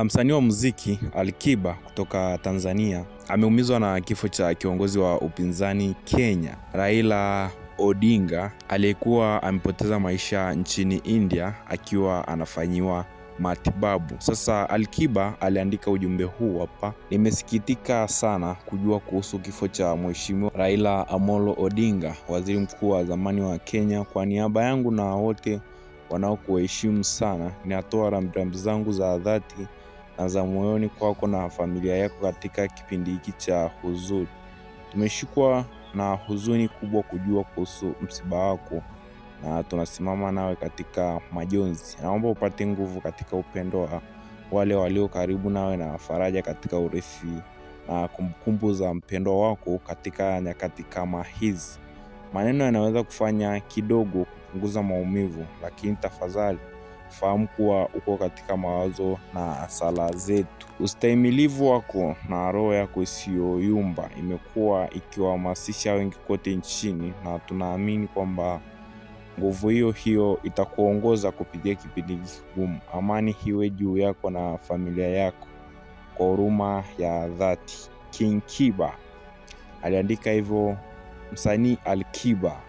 Msanii wa muziki Alikiba kutoka Tanzania ameumizwa na kifo cha kiongozi wa upinzani Kenya, Raila Odinga, aliyekuwa amepoteza maisha nchini India akiwa anafanyiwa matibabu. Sasa Alikiba aliandika ujumbe huu hapa: nimesikitika sana kujua kuhusu kifo cha Mheshimiwa Raila Amolo Odinga, waziri mkuu wa zamani wa Kenya. Kwa niaba yangu na wote wanaokuheshimu sana, ninatoa rambirambi zangu za dhati na za moyoni kwako na familia yako katika kipindi hiki cha huzuni. Tumeshikwa na huzuni kubwa kujua kuhusu msiba wako, na tunasimama nawe katika majonzi. Naomba upate nguvu katika upendo wa wale walio karibu nawe na faraja katika urithi na kumbukumbu za mpendwa wako katika nyakati kama hizi. Maneno yanaweza kufanya kidogo kupunguza maumivu, lakini tafadhali fahamu kuwa uko katika mawazo na sala zetu. Ustahimilivu wako na roho yako isiyoyumba imekuwa ikiwahamasisha wengi kote nchini, na tunaamini kwamba nguvu hiyo itakuongoza kupitia kipindi kigumu. Amani iwe juu yako na familia yako. Kwa huruma ya dhati. King Kiba aliandika hivyo, msanii Alikiba.